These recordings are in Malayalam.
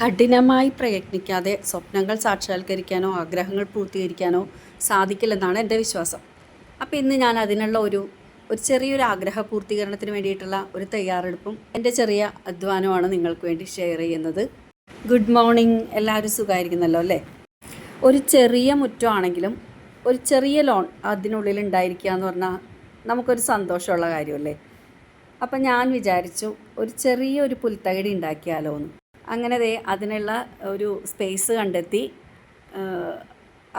കഠിനമായി പ്രയത്നിക്കാതെ സ്വപ്നങ്ങൾ സാക്ഷാത്കരിക്കാനോ ആഗ്രഹങ്ങൾ പൂർത്തീകരിക്കാനോ സാധിക്കില്ലെന്നാണ് എൻ്റെ വിശ്വാസം. അപ്പോൾ ഇന്ന് ഞാൻ അതിനുള്ള ഒരു ചെറിയൊരു ആഗ്രഹ പൂർത്തീകരണത്തിന് വേണ്ടിയിട്ടുള്ള ഒരു തയ്യാറെടുപ്പും എൻ്റെ ചെറിയ അധ്വാനമാണ് നിങ്ങൾക്ക് വേണ്ടി ഷെയർ ചെയ്യുന്നത്. ഗുഡ് മോർണിംഗ്, എല്ലാവരും സുഖമായിരിക്കുന്നല്ലോ അല്ലേ? ഒരു ചെറിയ മുറ്റമാണെങ്കിലും ഒരു ചെറിയ ലോൺ അതിനുള്ളിൽ ഉണ്ടായിരിക്കുക എന്ന് പറഞ്ഞാൽ നമുക്കൊരു സന്തോഷമുള്ള കാര്യമല്ലേ? അപ്പം ഞാൻ വിചാരിച്ചു ഒരു ചെറിയൊരു പുൽത്തകിടി ഉണ്ടാക്കിയാലോ എന്ന്. അങ്ങനെ അതിനുള്ള ഒരു സ്പേസ് കണ്ടെത്തി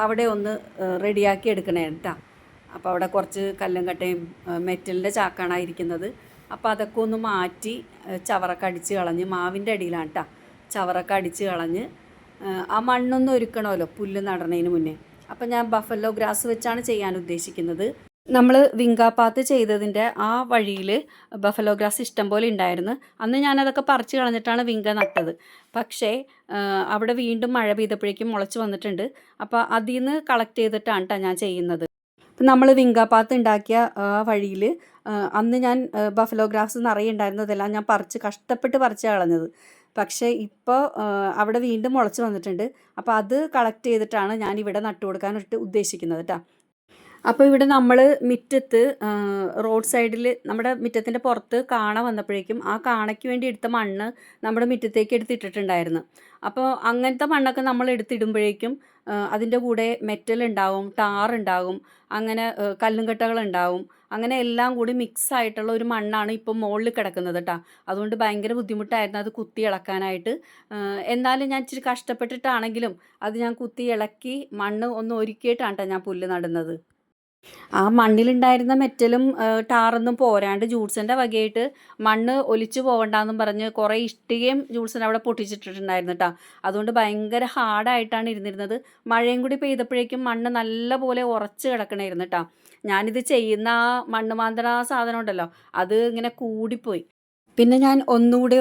അവിടെ ഒന്ന് റെഡിയാക്കി എടുക്കണേ കേട്ടോ. അപ്പോൾ അവിടെ കുറച്ച് കല്ലും കട്ടയും മെറ്റലിൻ്റെ ചാക്കാണ് ഇരിക്കുന്നത്. അപ്പോൾ അതൊക്കെ ഒന്ന് മാറ്റി ചവറൊക്കെ അടിച്ച് കളഞ്ഞ്, മാവിൻ്റെ അടിയിലാണ് കേട്ടോ, ചവറൊക്കെ അടിച്ച് കളഞ്ഞ് ആ മണ്ണൊന്ന് ഒരുക്കണമല്ലോ പുല്ല് നടണതിന് മുന്നേ. അപ്പോൾ ഞാൻ ബഫല്ലോ ഗ്രാസ് വെച്ചാണ് ചെയ്യാൻ ഉദ്ദേശിക്കുന്നത്. നമ്മൾ വിങ്കാപ്പാത്ത് ചെയ്തതിൻ്റെ ആ വഴിയിൽ ബഫലോ ഗ്രാസ് ഇഷ്ടം പോലെ ഉണ്ടായിരുന്നു. അന്ന് ഞാനതൊക്കെ പറിച്ച് കളഞ്ഞിട്ടാണ് വിങ്ക നട്ടത്. പക്ഷേ അവിടെ വീണ്ടും മഴ പെയ്തപ്പോഴേക്കും മുളച്ച് വന്നിട്ടുണ്ട്. അപ്പോൾ അതിൽ നിന്ന് കളക്ട് ചെയ്തിട്ടാണ് കേട്ടോ ഞാൻ ചെയ്യുന്നത്. അപ്പം നമ്മൾ വിങ്കാപ്പാത്ത് ഉണ്ടാക്കിയ ആ വഴിയിൽ അന്ന് ഞാൻ ബഫലോ ഗ്രാസ് നിറയെ ഉണ്ടായിരുന്നതെല്ലാം ഞാൻ കഷ്ടപ്പെട്ട് പറിച്ച് കളഞ്ഞത്. പക്ഷേ ഇപ്പോൾ അവിടെ വീണ്ടും മുളച്ച് വന്നിട്ടുണ്ട്. അപ്പോൾ അത് കളക്ട് ചെയ്തിട്ടാണ് ഞാൻ ഇവിടെ നട്ടു കൊടുക്കാനായിട്ട് ഉദ്ദേശിക്കുന്നത് കേട്ടോ. അപ്പോൾ ഇവിടെ നമ്മൾ മുറ്റത്ത് റോഡ് സൈഡിൽ നമ്മുടെ മുറ്റത്തിൻ്റെ പുറത്ത് കാണ വന്നപ്പോഴേക്കും ആ കാണയ്ക്ക് വേണ്ടി എടുത്ത മണ്ണ് നമ്മുടെ മുറ്റത്തേക്ക് എടുത്തിട്ടിട്ടുണ്ടായിരുന്നു. അപ്പോൾ അങ്ങനത്തെ മണ്ണൊക്കെ നമ്മൾ എടുത്തിടുമ്പോഴേക്കും അതിൻ്റെ കൂടെ മെറ്റൽ ഉണ്ടാവും, ടാർ ഉണ്ടാകും, അങ്ങനെ കല്ലും കട്ടകളുണ്ടാവും, അങ്ങനെ എല്ലാം കൂടി മിക്സ് ആയിട്ടുള്ള ഒരു മണ്ണാണ് ഇപ്പം മുകളിൽ കിടക്കുന്നത് കേട്ടോ. അതുകൊണ്ട് ഭയങ്കര ബുദ്ധിമുട്ടായിരുന്നു അത് കുത്തി ഇളക്കാനായിട്ട്. എന്നാലും ഞാൻ ഇച്ചിരി കഷ്ടപ്പെട്ടിട്ടാണെങ്കിലും അത് ഞാൻ കുത്തി ഇളക്കി മണ്ണ് ഒന്ന് ഒരുക്കിയിട്ടാണ് കേട്ടോ ഞാൻ പുല്ല് നടുന്നത്. ആ മണ്ണിലുണ്ടായിരുന്ന മെറ്റലും ടാറൊന്നും പോരാണ്ട് ജൂൾസൻ്റെ വകയായിട്ട് മണ്ണ് ഒലിച്ചു പോകണ്ടെന്നും പറഞ്ഞ് കുറേ ഇഷ്ടികയും ജൂൾസൻ അവിടെ പൊട്ടിച്ചിട്ടിട്ടുണ്ടായിരുന്നു കേട്ടോ. അതുകൊണ്ട് ഭയങ്കര ഹാർഡായിട്ടാണ് ഇരുന്നിരുന്നത്. മഴയും കൂടി പെയ്തപ്പോഴേക്കും മണ്ണ് നല്ല പോലെ ഉറച്ച് കിടക്കണമായിരുന്നു കേട്ടോ. ഞാനിത് ചെയ്യുന്ന ആ മണ്ണ് മാന്തണ സാധനം ഉണ്ടല്ലോ, അത് ഇങ്ങനെ കൂടിപ്പോയി. പിന്നെ ഞാൻ ഒന്നുകൂടി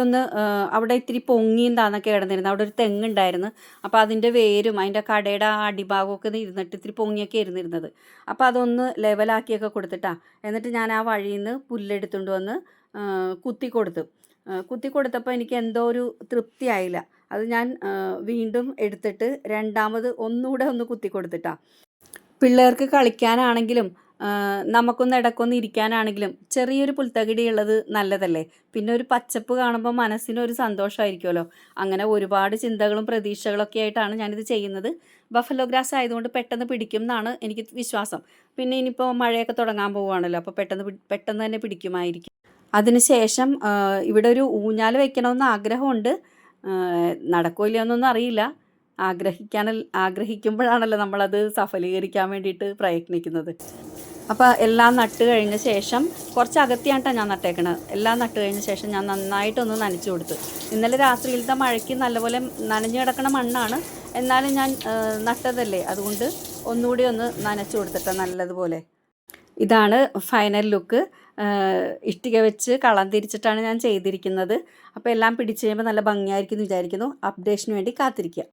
അവിടെ ഇത്തിരി പൊങ്ങിയെന്താന്നൊക്കെ കിടന്നിരുന്നു. അവിടെ ഒരു തെങ്ങുണ്ടായിരുന്നു. അപ്പോൾ അതിൻ്റെ വേരും അതിൻ്റെ കടയുടെ ആ അടിഭാഗമൊക്കെ ഇരുന്നിട്ട് ഇത്തിരി പൊങ്ങിയൊക്കെ ഇരുന്നിരുന്നത്. അപ്പോൾ അതൊന്ന് ലെവലാക്കിയൊക്കെ കൊടുത്തിട്ടാ. എന്നിട്ട് ഞാൻ ആ വഴിയിൽ നിന്ന് പുല്ലെടുത്തുകൊണ്ട് വന്ന് കുത്തി കൊടുത്തപ്പോൾ എനിക്ക് എന്തോ ഒരു തൃപ്തി ആയില്ല. അത് ഞാൻ വീണ്ടും എടുത്തിട്ട് രണ്ടാമത് ഒന്നുകൂടെ ഒന്ന് കുത്തി കൊടുത്തിട്ടാ. പിള്ളേർക്ക് കളിക്കാനാണെങ്കിലും നമുക്കൊന്ന് ഇടയ്ക്കൊന്ന് ഇരിക്കാനാണെങ്കിലും ചെറിയൊരു പുൽത്തകിടി ഉള്ളത് നല്ലതല്ലേ? പിന്നെ ഒരു പച്ചപ്പ് കാണുമ്പോൾ മനസ്സിനൊരു സന്തോഷമായിരിക്കുമല്ലോ. അങ്ങനെ ഒരുപാട് ചിന്തകളും പ്രതീക്ഷകളൊക്കെ ആയിട്ടാണ് ഞാനിത് ചെയ്യുന്നത്. ബഫലോ ഗ്രാസ് ആയതുകൊണ്ട് പെട്ടെന്ന് പിടിക്കും എന്നാണ് എനിക്ക് വിശ്വാസം. പിന്നെ ഇനിയിപ്പോൾ മഴയൊക്കെ തുടങ്ങാൻ പോവുകയാണല്ലോ, അപ്പോൾ പെട്ടെന്ന് തന്നെ പിടിക്കുമായിരിക്കും. അതിനുശേഷം ഇവിടെ ഒരു ഊഞ്ഞാൽ വയ്ക്കണമെന്ന് ആഗ്രഹമുണ്ട്. നടക്കുമോ ഇല്ലയെന്നൊന്നും അറിയില്ല. ആഗ്രഹിക്കുമ്പോഴാണല്ലോ നമ്മളത് സഫലീകരിക്കാൻ വേണ്ടിയിട്ട് പ്രയത്നിക്കുന്നത്. അപ്പോൾ എല്ലാം നട്ട് കഴിഞ്ഞ ശേഷം കുറച്ച് അകത്തിയായിട്ടാണ് ഞാൻ നട്ടേക്കണത്. എല്ലാം നട്ട് കഴിഞ്ഞ ശേഷം ഞാൻ നന്നായിട്ടൊന്ന് നനച്ചു കൊടുത്തു. ഇന്നലെ രാത്രിയിലത്തെ മഴയ്ക്ക് നല്ലപോലെ നനഞ്ഞു കിടക്കണ മണ്ണാണ്, എന്നാലും ഞാൻ നട്ടതല്ലേ, അതുകൊണ്ട് ഒന്നുകൂടി ഒന്ന് നനച്ചു കൊടുത്തിട്ട് നല്ലതുപോലെ. ഇതാണ് ഫൈനൽ ലുക്ക്. ഇഷ്ടിക വെച്ച് കളം തിരിച്ചിട്ടാണ് ഞാൻ ചെയ്തിരിക്കുന്നത്. അപ്പോൾ എല്ലാം പിടിച്ച് കഴിയുമ്പോൾ നല്ല ഭംഗിയായിരിക്കും എന്ന് വിചാരിക്കുന്നു. അപ്ഡേഷന് വേണ്ടി കാത്തിരിക്കുക.